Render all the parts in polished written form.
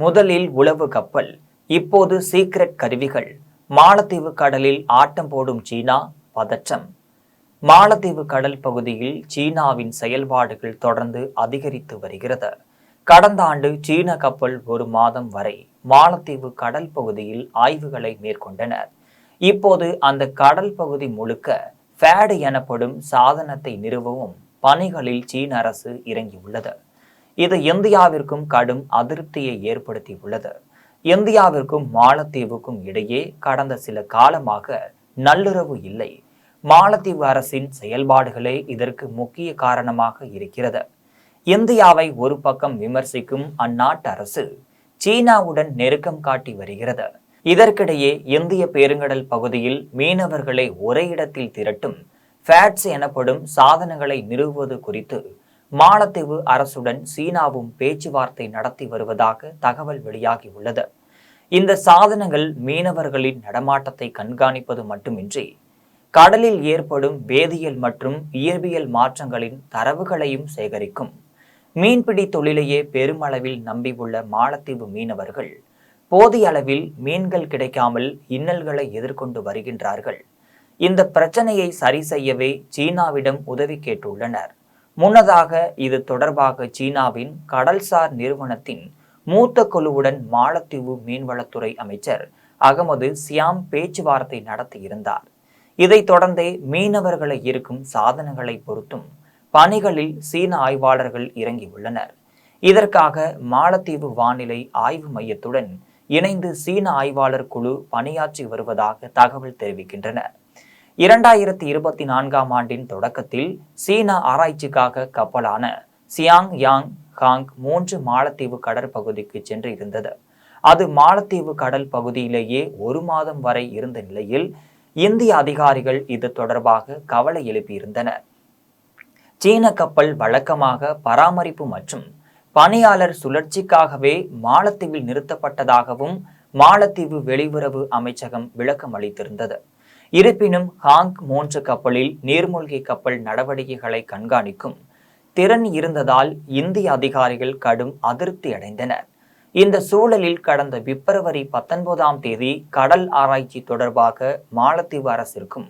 முதலில் உளவு கப்பல், இப்போது சீக்ரெட் கருவிகள். மாலத்தீவு கடலில் ஆட்டம் போடும் சீனா, பதற்றம். மாலத்தீவு கடல் பகுதியில் சீனாவின் செயல்பாடுகள் தொடர்ந்து அதிகரித்து வருகிறது. கடந்த ஆண்டு சீன கப்பல் ஒரு மாதம் வரை மாலத்தீவு கடல் பகுதியில் ஆய்வுகளை மேற்கொண்டனர். இப்போது அந்த கடல் பகுதி முழுக்க ஃபேடு எனப்படும் சாதனத்தை நிறுவவும் பணிகளில் சீன அரசு இறங்கியுள்ளது. இது இந்தியாவிற்கும் கடும் அதிருப்தியை ஏற்படுத்தியுள்ளது. இந்தியாவிற்கும் மாலத்தீவுக்கும் இடையே கடந்த சில காலமாக நல்லுறவு இல்லை. மாலத்தீவு அரசின் செயல்பாடுகளே இதற்கு முக்கிய காரணமாக இருக்கிறது. இந்தியாவை ஒரு பக்கம் விமர்சிக்கும் அந்நாட்டு அரசு சீனாவுடன் நெருக்கம் காட்டி வருகிறது. இதற்கிடையே இந்திய பெருங்கடல் பகுதியில் மீனவர்களை ஒரே இடத்தில் திரட்டும் ஃபேட்ஸ் எனப்படும் சாதனங்களை நிறுவுவது குறித்து மாலத்தீவு அரசுடன் சீனாவும் பேச்சுவார்த்தை நடத்தி வருவதாக தகவல் வெளியாகியுள்ளது. இந்த சாதனங்கள் மீனவர்களின் நடமாட்டத்தை கண்காணிப்பது மட்டுமின்றி கடலில் ஏற்படும் வேதியியல் மற்றும் இயற்பியல் மாற்றங்களின் தரவுகளையும் சேகரிக்கும். மீன்பிடி தொழிலையே பெருமளவில் நம்பியுள்ள மாலத்தீவு மீனவர்கள் போதிய அளவில் மீன்கள் கிடைக்காமல் இன்னல்களை எதிர்கொண்டு வருகின்றார்கள். இந்த பிரச்சனையை சரி செய்யவே சீனாவிடம் உதவி கேட்டுள்ளனர். முன்னதாக இது தொடர்பாக சீனாவின் கடல்சார் நிறுவனத்தின் மூத்த குழுவுடன் மாலத்தீவு மீன்வளத்துறை அமைச்சர் அகமது சியாம் பேச்சுவார்த்தை நடத்தியிருந்தார். இதைத் தொடர்ந்தே மீனவர்களை இருக்கும் சாதனங்களை பொருத்தும் பணிகளில் சீன ஆய்வாளர்கள் இறங்கியுள்ளனர். இதற்காக மாலத்தீவு வானிலை ஆய்வு மையத்துடன் இணைந்து சீன ஆய்வாளர் குழு பணியாற்றி வருவதாக தகவல் தெரிவிக்கின்றனர். 2024ஆம் ஆண்டின் தொடக்கத்தில் சீன ஆராய்ச்சிக்காக கப்பலான சியாங் யாங் ஹாங் 3 மாலத்தீவு கடற்பகுதிக்கு சென்று இருந்தது. அது மாலத்தீவு கடல் பகுதியிலேயே ஒரு மாதம் வரை இருந்த நிலையில் இந்திய அதிகாரிகள் இது தொடர்பாக கவலை எழுப்பியிருந்தனர். சீன கப்பல் வழக்கமாக பராமரிப்பு மற்றும் பணியாளர் சுழற்சிக்காகவே மாலத்தீவில் நிறுத்தப்பட்டதாகவும் மாலத்தீவு வெளியுறவு அமைச்சகம் விளக்கம் அளித்திருந்தது. இருப்பினும் ஹாங் 3 கப்பலில் நீர்மூழ்கி கப்பல் நடவடிக்கைகளை கண்காணிக்கும் திறன் இருந்ததால் இந்திய அதிகாரிகள் கடும் அதிருப்தி அடைந்தனர். இந்த சூழலில் கடந்த பிப்ரவரி 19ஆம் தேதி கடல் ஆராய்ச்சி தொடர்பாக மாலத்தீவு அரசிற்கும்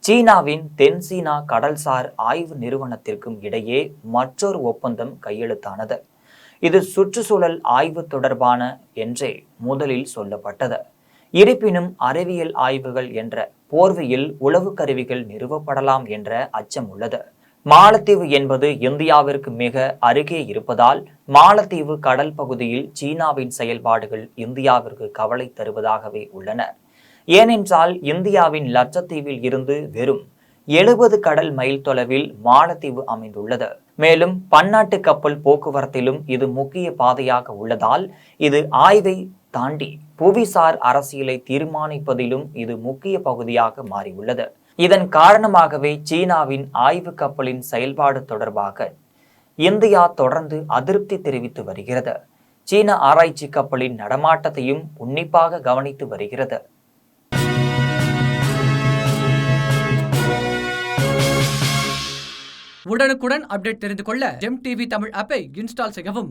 சீனாவின் தென் சீனா கடல்சார் ஆய்வு நிறுவனத்திற்கும் இடையே மற்றொரு ஒப்பந்தம் கையெழுத்தானது. இது சுற்றுச்சூழல் ஆய்வு தொடர்பான என்றே முதலில் சொல்லப்பட்டது. இருப்பினும் அறிவியல் ஆய்வுகள் என்ற போர்வையில் உளவு கருவிகள் நிறுவப்படலாம் என்ற அச்சம் உள்ளது. மாலத்தீவு என்பது இந்தியாவிற்கு மிக அருகே இருப்பதால் மாலத்தீவு கடல் பகுதியில் சீனாவின் செயல்பாடுகள் இந்தியாவிற்கு கவலை தருவதாகவே உள்ளன. ஏனென்றால் இந்தியாவின் லட்சத்தீவில் இருந்து வெறும் 70 கடல் மைல் தொலைவில் மாலத்தீவு அமைந்துள்ளது. மேலும் பன்னாட்டு கப்பல் போக்குவரத்திலும் இது முக்கிய பாதையாக உள்ளதால் இது ஆய்வை தாண்டி புவிசார் அரசியலை தீர்மானிப்பதிலும் இது முக்கிய பகுதியாக மாறியுள்ளது. இதன் காரணமாகவே சீனாவின் ஆய்வு கப்பலின் செயல்பாடு தொடர்பாக இந்தியா தொடர்ந்து அதிருப்தி தெரிவித்து வருகிறது. சீன ஆராய்ச்சி கப்பலின் நடமாட்டத்தையும் உன்னிப்பாக கவனித்து வருகிறது. உடனுக்குடன் அப்டேட் தெரிந்து கொள்ள ஜெம் டிவி தமிழ் ஆப்பை இன்ஸ்டால் செய்யவும்.